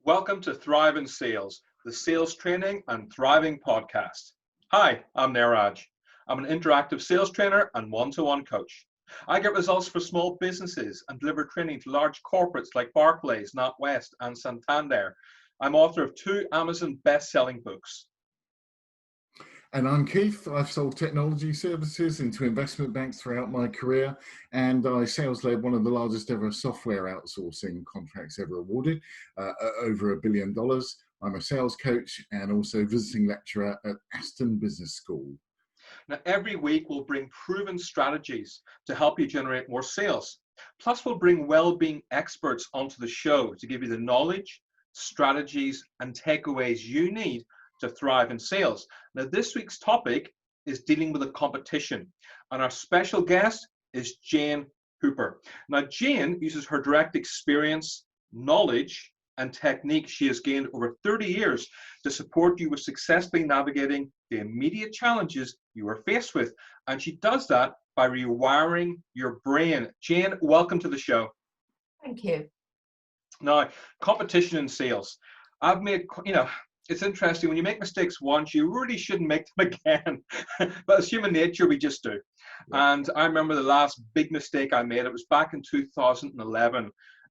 Welcome to Thrive in Sales, the sales training and thriving podcast. Hi, I'm Niraj. I'm an interactive sales trainer and one-to-one coach. I get results for small businesses and deliver training to large corporates like Barclays, NatWest, and Santander. I'm author of 2 Amazon best-selling books. And I'm Keith. I've sold technology services into investment banks throughout my career, and I sales-led one of the largest ever software outsourcing contracts ever awarded, over $1 billion. I'm a sales coach and also visiting lecturer at Aston Business School. Now, every week we'll bring proven strategies to help you generate more sales. Plus, we'll bring well-being experts onto the show to give you the knowledge, strategies, and takeaways you need to thrive in sales. Now, this week's topic is dealing with the competition, and our special guest is Jane Hooper. Now, Jane uses her direct experience, knowledge, and technique she has gained over 30 years to support you with successfully navigating the immediate challenges you are faced with. And she does that by rewiring your brain. Jane, welcome to the show. Thank you. Now, competition in sales. I've made, it's interesting, when you make mistakes once, you really shouldn't make them again. But as human nature, we just do. Yeah. And I remember the last big mistake I made. It was back in 2011.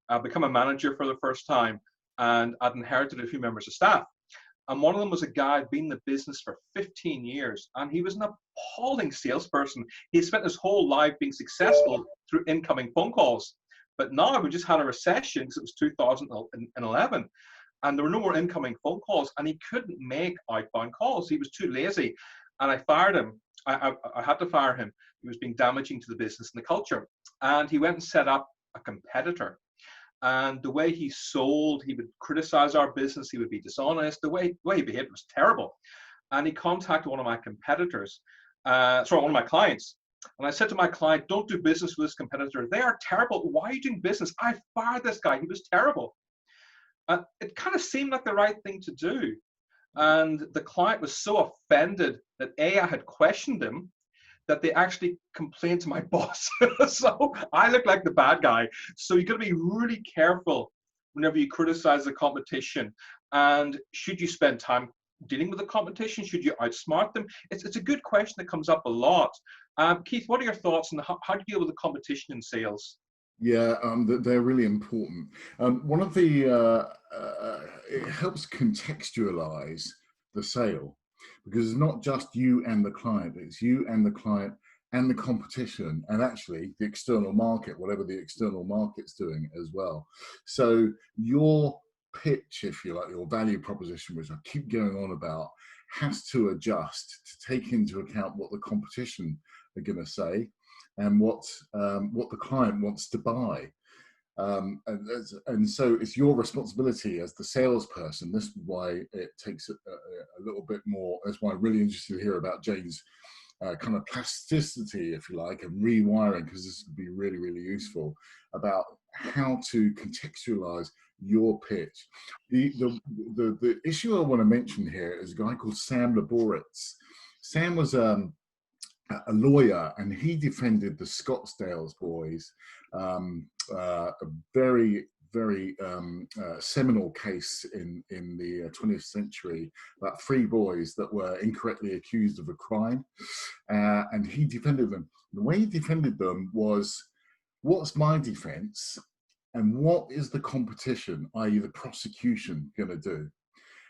I became a manager for the first time, and I'd inherited a few members of staff. And one of them was a guy who'd been in the business for 15 years, and he was an appalling salesperson. He spent his whole life being successful through incoming phone calls. But now we just had a recession because it was 2011. And there were no more incoming phone calls, and he couldn't make outbound calls. He was too lazy, and I fired him. I had to fire him. He was being damaging to the business and the culture. And he went and set up a competitor. And the way he sold, he would criticize our business. He would be dishonest. The way he behaved was terrible. And he contacted one of my competitors, one of my clients. And I said to my client, "Don't do business with this competitor. They are terrible. Why are you doing business? I fired this guy. He was terrible." It kind of seemed like the right thing to do. And the client was so offended that I had questioned him, that they actually complained to my boss. So I look like the bad guy. So you got to be really careful whenever you criticize the competition. And should you spend time dealing with the competition? Should you outsmart them? It's a good question that comes up a lot. Keith, what are your thoughts on how do you deal with the competition in sales? Yeah, they're really important. One of the, it helps contextualize the sale, because it's not just you and the client, it's you and the client and the competition, and actually the external market, whatever the external market's doing as well. So your pitch, if you like, your value proposition, which I keep going on about, has to adjust to take into account what the competition are going to say and what the client wants to buy. And so it's your responsibility as the salesperson. This is why it takes a little bit more. That's why I'm really interested to hear about Jane's kind of plasticity, if you like, and rewiring, because this would be really, really useful about how to contextualize your pitch. The issue I want to mention here is a guy called Sam Laboritz. Sam was a lawyer, and he defended the Scottsdale boys, a very, very seminal case in the 20th century about 3 boys that were incorrectly accused of a crime, and he defended them. The way he defended them was, what's my defense and what is the competition, i.e. the prosecution, going to do?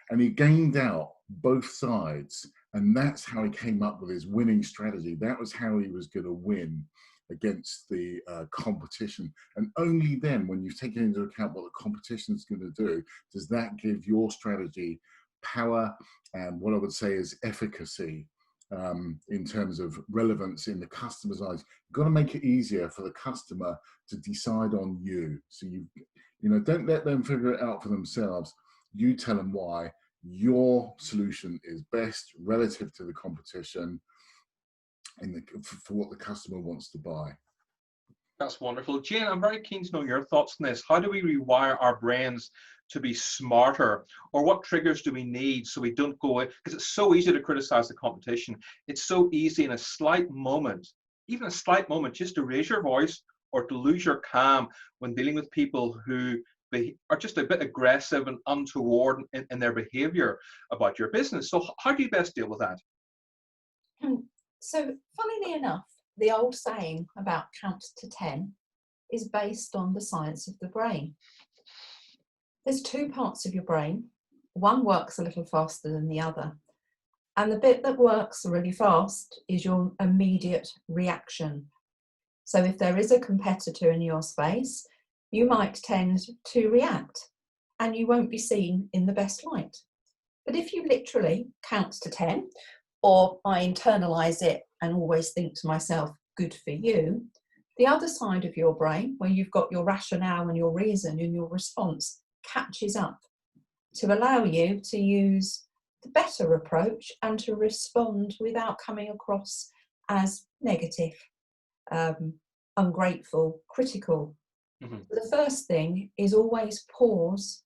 And he gained out both sides, and that's how he came up with his winning strategy. That was how he was going to win against the competition. And only then, when you've taken into account what the competition is going to do, does that give your strategy power and what I would say is efficacy in terms of relevance in the customer's eyes. You've got to make it easier for the customer to decide on you. So you don't let them figure it out for themselves. You tell them why your solution is best relative to the competition for what the customer wants to buy. That's wonderful. Jane, I'm very keen to know your thoughts on this. How do we rewire our brains to be smarter? Or what triggers do we need so we don't go in? Because it's so easy to criticize the competition. It's so easy in a slight moment, even a slight moment, just to raise your voice or to lose your calm when dealing with people who are just a bit aggressive and untoward in their behavior about your business. So how do you best deal with that? So funnily enough, the old saying about count to 10 is based on the science of the brain. There's two parts of your brain. One works a little faster than the other. And the bit that works really fast is your immediate reaction. So if there is a competitor in your space, you might tend to react and you won't be seen in the best light. But if you literally count to 10, or I internalize it and always think to myself, good for you, the other side of your brain, where you've got your rationale and your reason and your response, catches up to allow you to use the better approach and to respond without coming across as negative, ungrateful, critical. Mm-hmm. The first thing is always pause,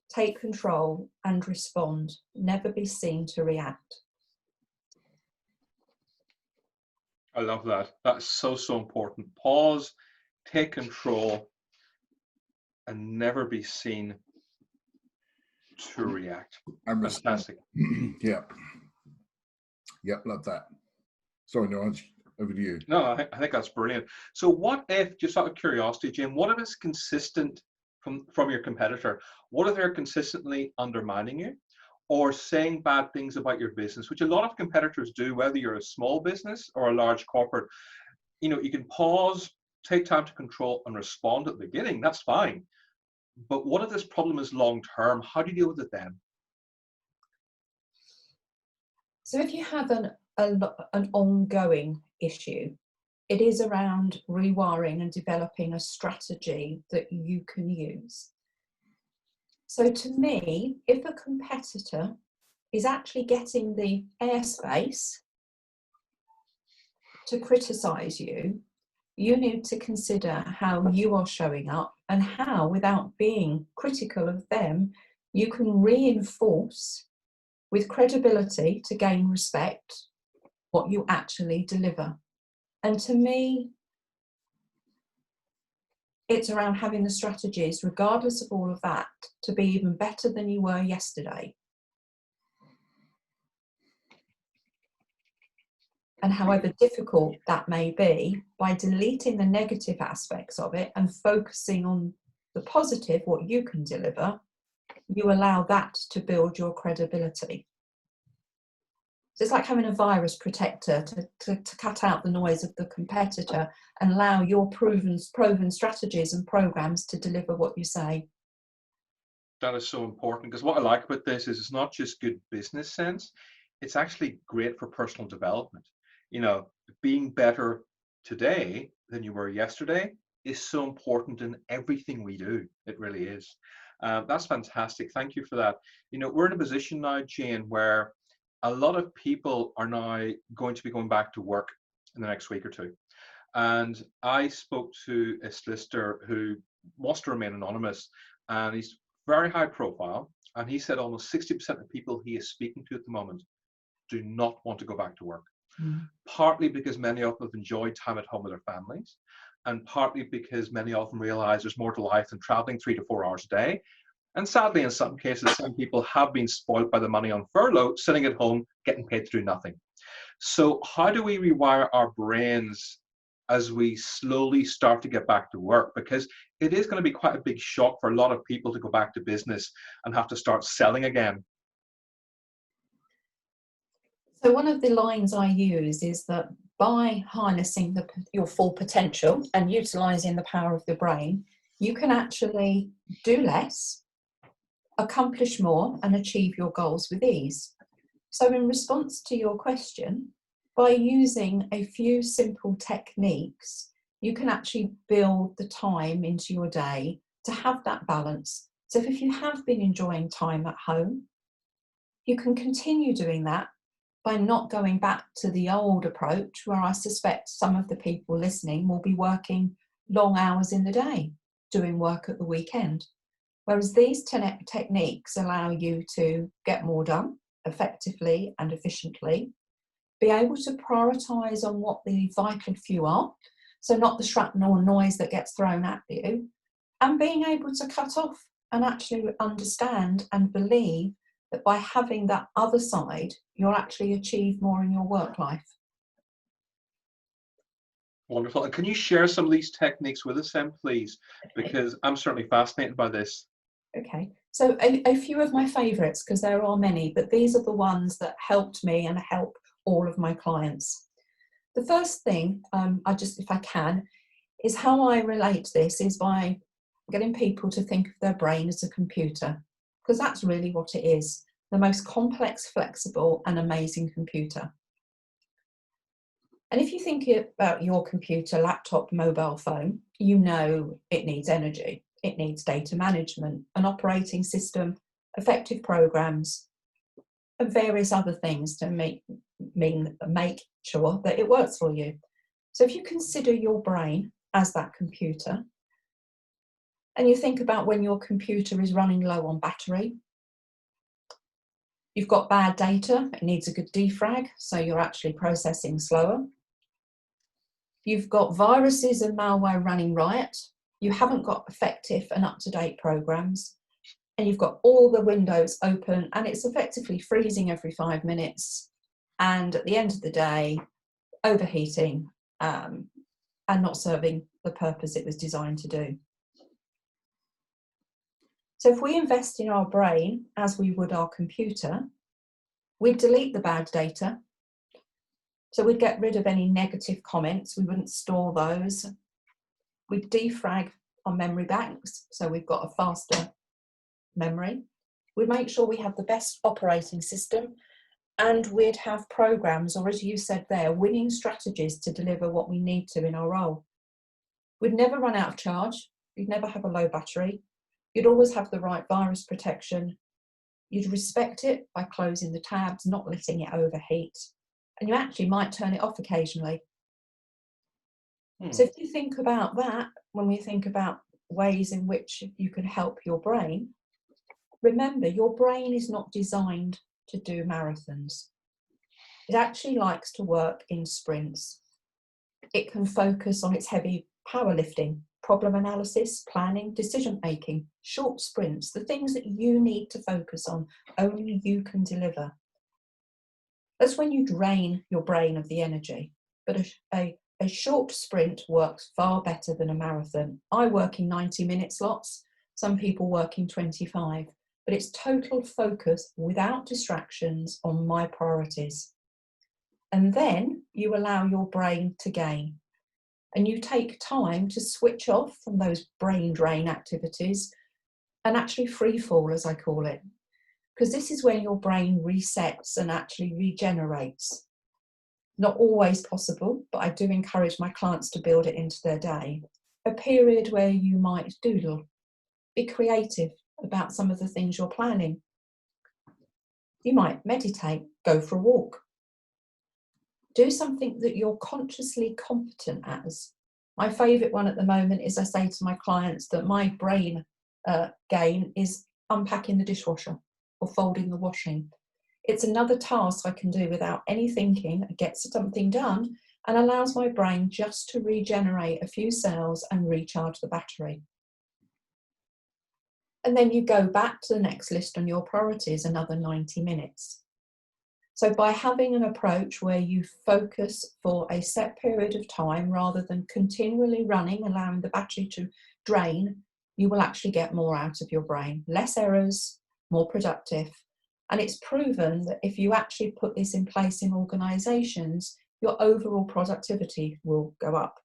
take control and respond. Never be seen to react. I love that. That's so important. Pause, take control, and never be seen to react. Fantastic. Yep, love that. Sorry, Niraj, over to you. No, I think that's brilliant. So what if, just out of curiosity, Jane, what if it's consistent from your competitor? What if they're consistently undermining you or saying bad things about your business, which a lot of competitors do, whether you're a small business or a large corporate? You know, you can pause, take time to control and respond at the beginning. That's fine. But what if this problem is long-term? How do you deal with it then? So if you have an ongoing issue, it is around rewiring and developing a strategy that you can use. So to me, if a competitor is actually getting the airspace to criticize you, you need to consider how you are showing up and how, without being critical of them, you can reinforce with credibility to gain respect what you actually deliver. And to me, it's around having the strategies, regardless of all of that, to be even better than you were yesterday. And however difficult that may be, by deleting the negative aspects of it and focusing on the positive, what you can deliver, you allow that to build your credibility. So it's like having a virus protector to cut out the noise of the competitor and allow your proven strategies and programs to deliver what you say. That is so important, because what I like about this is it's not just good business sense, it's actually great for personal development. You know, being better today than you were yesterday is so important in everything we do. It really is. That's fantastic. Thank you for that. You know, we're in a position now, Jane, where a lot of people are now going to be going back to work in the next week or two. And I spoke to a solicitor who wants to remain anonymous, and he's very high profile. And he said almost 60% of people he is speaking to at the moment do not want to go back to work. Partly because many of them have enjoyed time at home with their families, and partly because many of them realize there's more to life than traveling 3 to 4 hours a day. And sadly, in some cases, some people have been spoiled by the money on furlough, sitting at home, getting paid to do nothing. So how do we rewire our brains as we slowly start to get back to work? Because it is going to be quite a big shock for a lot of people to go back to business and have to start selling again. So one of the lines I use is that by harnessing your full potential and utilising the power of the brain, you can actually do less, accomplish more, and achieve your goals with ease. So in response to your question, by using a few simple techniques, you can actually build the time into your day to have that balance. So if you have been enjoying time at home, you can continue doing that by not going back to the old approach, where I suspect some of the people listening will be working long hours in the day, doing work at the weekend. Whereas these techniques allow you to get more done effectively and efficiently, be able to prioritise on what the vital few are, so not the shrapnel noise that gets thrown at you, and being able to cut off and actually understand and believe that by having that other side, you'll actually achieve more in your work life. Wonderful. And can you share some of these techniques with us then, please? Because I'm certainly fascinated by this. Okay, so a few of my favourites, because there are many, but these are the ones that helped me and help all of my clients. The first thing, if I can, is how I relate this is by getting people to think of their brain as a computer, because that's really what it is, the most complex, flexible and amazing computer. And if you think about your computer, laptop, mobile phone, you know it needs energy, it needs data management, an operating system, effective programs, and various other things to make sure that it works for you. So if you consider your brain as that computer, and you think about when your computer is running low on battery, you've got bad data, it needs a good defrag, so you're actually processing slower. You've got viruses and malware running riot, you haven't got effective and up-to-date programs, and you've got all the windows open and it's effectively freezing every 5 minutes, and at the end of the day, overheating and not serving the purpose it was designed to do. So if we invest in our brain as we would our computer, we'd delete the bad data. So we'd get rid of any negative comments, we wouldn't store those. We'd defrag our memory banks, so we've got a faster memory. We'd make sure we have the best operating system, and we'd have programs, or as you said there, winning strategies to deliver what we need to in our role. We'd never run out of charge, you'd never have a low battery, you'd always have the right virus protection, you'd respect it by closing the tabs, not letting it overheat, and you actually might turn it off occasionally. So if you think about that, when we think about ways in which you can help your brain, remember your brain is not designed to do marathons. It actually likes to work in sprints. It can focus on its heavy powerlifting, problem analysis, planning, decision making, short sprints, the things that you need to focus on, only you can deliver. That's when you drain your brain of the energy. But a short sprint works far better than a marathon. I work in 90-minute slots, some people work in 25, but it's total focus without distractions on my priorities. And then you allow your brain to gain. And you take time to switch off from those brain drain activities and actually free fall, as I call it. Because this is when your brain resets and actually regenerates. Not always possible, but I do encourage my clients to build it into their day. A period where you might doodle, be creative about some of the things you're planning. You might meditate, go for a walk. Do something that you're consciously competent as. My favourite one at the moment is I say to my clients that my brain gain is unpacking the dishwasher or folding the washing. It's another task I can do without any thinking. It gets something done and allows my brain just to regenerate a few cells and recharge the battery. And then you go back to the next list on your priorities, another 90 minutes. So by having an approach where you focus for a set period of time rather than continually running, allowing the battery to drain, you will actually get more out of your brain. Less errors, more productive. And it's proven that if you actually put this in place in organisations, your overall productivity will go up.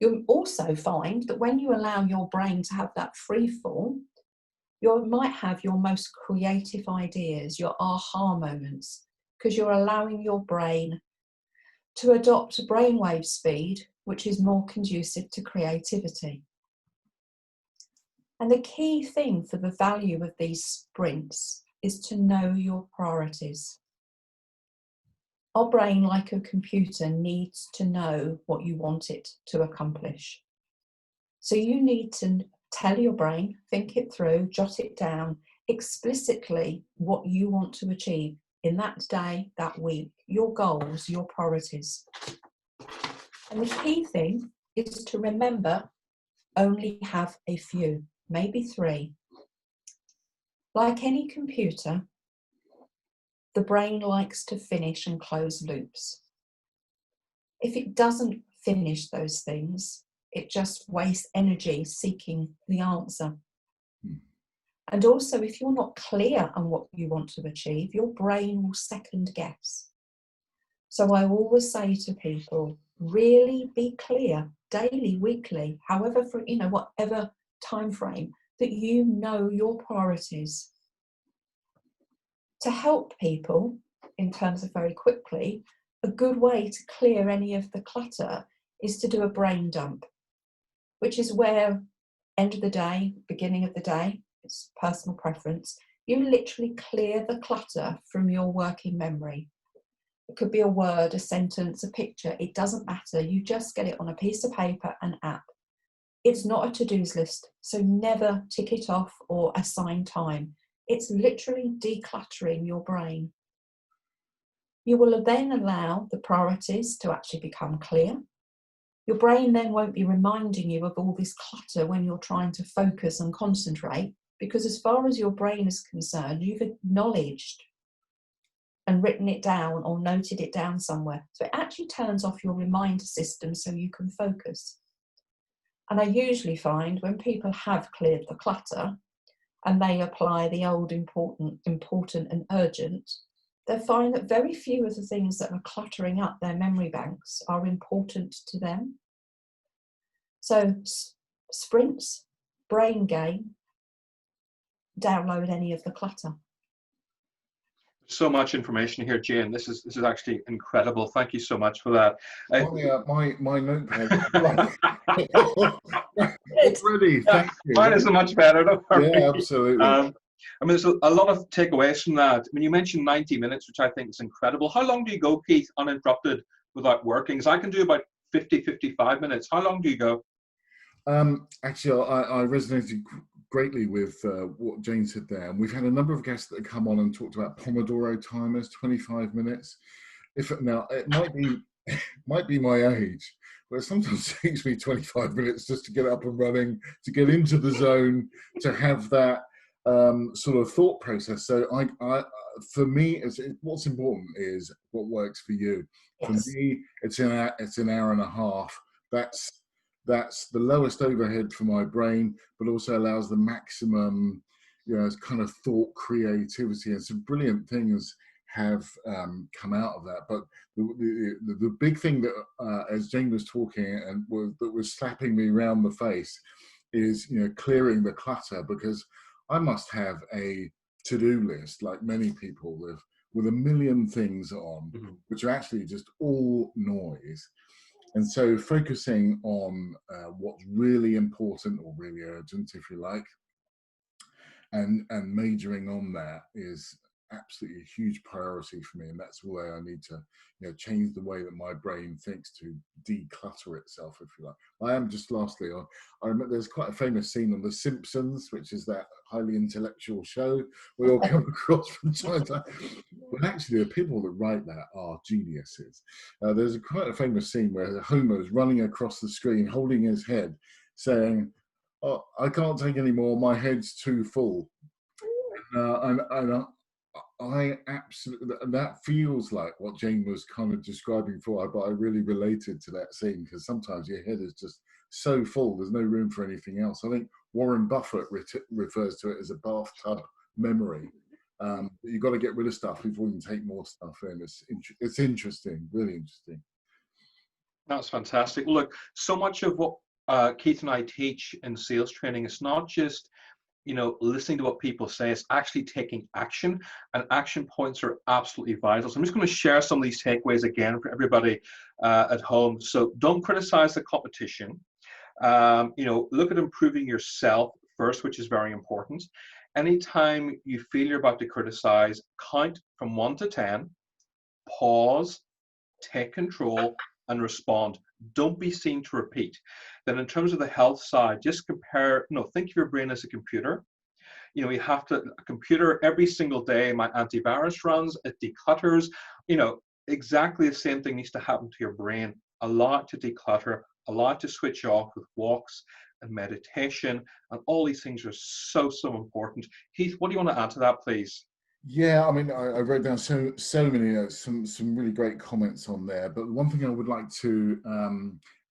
You'll also find that when you allow your brain to have that free fall, you might have your most creative ideas, your aha moments, because you're allowing your brain to adopt brainwave speed, which is more conducive to creativity. And the key thing for the value of these sprints is to know your priorities. Our brain, like a computer, needs to know what you want it to accomplish. So you need to tell your brain, think it through, jot it down explicitly what you want to achieve in that day, that week, your goals, your priorities. And the key thing is to remember only have a few, maybe 3. Like any computer, the brain likes to finish and close loops. If it doesn't finish those things, it just wastes energy seeking the answer. And also, if you're not clear on what you want to achieve, your brain will second guess. So I always say to people, really be clear daily, weekly, however, for whatever time frame, that you know your priorities. To help people, in terms of very quickly, a good way to clear any of the clutter is to do a brain dump, which is where end of the day, beginning of the day, it's personal preference, you literally clear the clutter from your working memory. It could be a word, a sentence, a picture, it doesn't matter. You just get it on a piece of paper and app. It's not a to-dos list, so never tick it off or assign time. It's literally decluttering your brain. You will then allow the priorities to actually become clear. Your brain then won't be reminding you of all this clutter when you're trying to focus and concentrate, because as far as your brain is concerned, you've acknowledged and written it down or noted it down somewhere. So it actually turns off your reminder system so you can focus. And I usually find when people have cleared the clutter and they apply the old important and urgent, they find that very few of the things that are cluttering up their memory banks are important to them. So sprints, brain gain, download any of the clutter. So much information here, Jane. This is actually incredible. Thank you so much for that. My notepad. Already, thank you. Mine is so much better. Don't worry. Yeah, absolutely. I mean, there's a lot of takeaways from that. I mean, you mentioned 90 minutes, which I think is incredible. How long do you go, Keith, uninterrupted without working? Because I can do about 50, 55 minutes. How long do you go? Actually, I resonated greatly with what Jane said there. And we've had a number of guests that have come on and talked about Pomodoro timers, 25 minutes. Now, it might be my age, but it sometimes takes me 25 minutes just to get up and running, to get into the zone, to have that sort of thought process. So for me, what's important is what works for you. Yes. For me, it's an hour and a half. That's the lowest overhead for my brain, but also allows the maximum, kind of thought creativity, and some brilliant things have come out of that. But the big thing that, as Jane was talking, and that was slapping me around the face, is clearing the clutter, because I must have a to-do list, like many people, with a million things on, which are actually just all noise. And so focusing on what's really important or really urgent, if you like, and majoring on that is absolutely a huge priority for me. And that's why I need to change the way that my brain thinks to declutter itself, if you like. Lastly, I remember there's quite a famous scene on The Simpsons, which is that highly intellectual show we all come across from time to time. But actually, the people that write that are geniuses. There's quite a famous scene where Homer is running across the screen, holding his head, saying, "Oh, I can't take any more. My head's too full." I absolutely, that feels like what Jane was kind of describing for, but I really related to that scene, because sometimes your head is just so full, there's no room for anything else. I think Warren Buffett refers to it as a bathtub memory. You've got to get rid of stuff before you can take more stuff in. It's interesting, really interesting. That's fantastic. Well, look, so much of what Keith and I teach in sales training is not just listening to what people say, it's actually taking action, and action points are absolutely vital. So I'm just going to share some of these takeaways again for everybody at home. So don't criticize the competition. Look at improving yourself first, which is very important. Anytime you feel you're about to criticize, count from 1 to 10, pause, take control, and respond. Don't be seen to repeat. Then in terms of the health side, just compare, think of your brain as a computer. You have a computer every single day. My antivirus runs, it declutters. Exactly the same thing needs to happen to your brain. Allow it to declutter, allow it to switch off with walks, and meditation, and all these things are so, so important. Keith, what do you want to add to that, please? Yeah, I mean, I wrote down so many some really great comments on there. But one thing I would like to,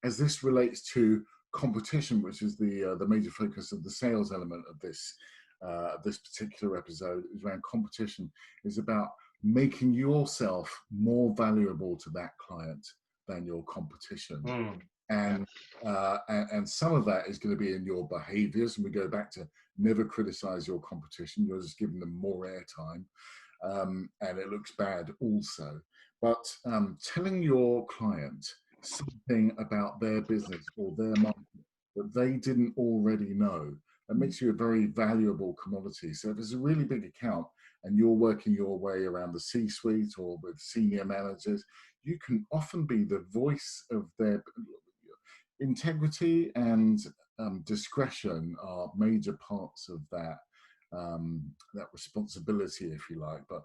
as this relates to competition, which is the major focus of the sales element of this particular episode, is around competition. Is about making yourself more valuable to that client than your competition. And some of that is going to be in your behaviors, and we go back to never criticize your competition. You're just giving them more airtime, and it looks bad also. But telling your client something about their business or their market that they didn't already know, that makes you a very valuable commodity. So if it's a really big account and you're working your way around the C-suite or with senior managers, you can often be the voice of their integrity, and discretion are major parts of that that responsibility, if you like. But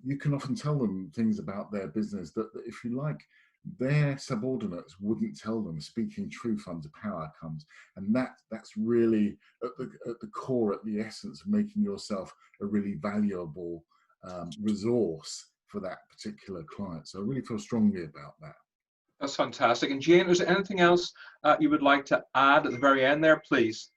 you can often tell them things about their business that if you like, their subordinates wouldn't tell them. Speaking truth under power comes, and that's really at the core, at the essence of making yourself a really valuable resource for that particular client. So I really feel strongly about that. That's fantastic. And Jane, is there anything else you would like to add at the very end there, please?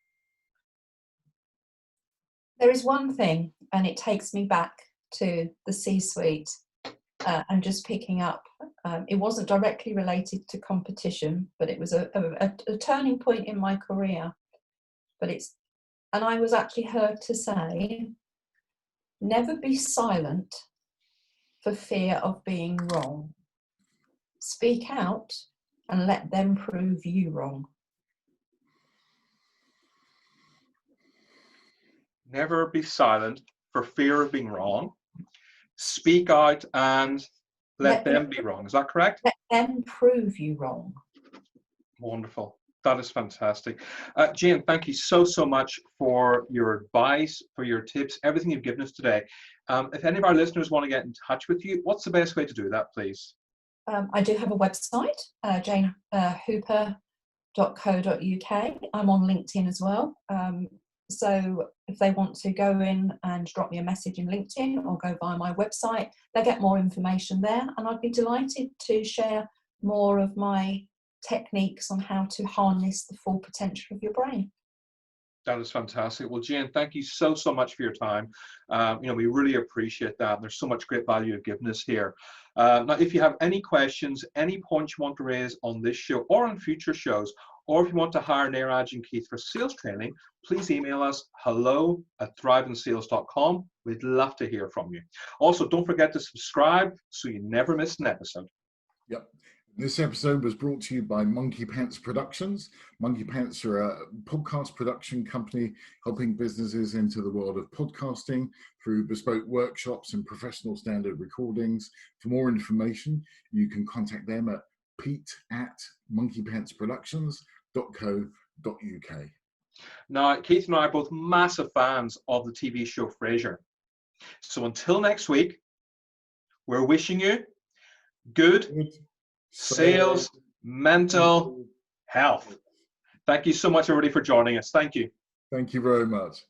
There is one thing, and it takes me back to the C-suite and just picking up. It wasn't directly related to competition, but it was a turning point in my career. And I was actually heard to say, never be silent for fear of being wrong. Speak out and let them prove you wrong. Never be silent for fear of being wrong. Speak out and let them be wrong. Is that correct? Let them prove you wrong. Wonderful. That is fantastic. Jane, thank you so much for your advice, for your tips, everything you've given us today. If any of our listeners want to get in touch with you, what's the best way to do that, please? I do have a website, janehooper.co.uk. I'm on LinkedIn as well. So if they want to go in and drop me a message in LinkedIn or go via my website, they'll get more information there. And I'd be delighted to share more of my techniques on how to harness the full potential of your brain. That is fantastic. Well, Jane, thank you so much for your time. We really appreciate that. There's so much great value you've given us here. Now, if you have any questions, any points you want to raise on this show or on future shows, or if you want to hire Niraj and Keith for sales training, please email us hello@thriveinsales.com. We'd love to hear from you. Also, don't forget to subscribe so you never miss an episode. Yep. This episode was brought to you by Monkey Pants Productions. Monkey Pants are a podcast production company helping businesses into the world of podcasting through bespoke workshops and professional standard recordings. For more information, you can contact them at pete@monkeypantsproductions.co.uk. Now, Keith and I are both massive fans of the TV show Frasier. So until next week, we're wishing you good sales, mental health. Thank you so much, everybody, for joining us. Thank you. Thank you very much.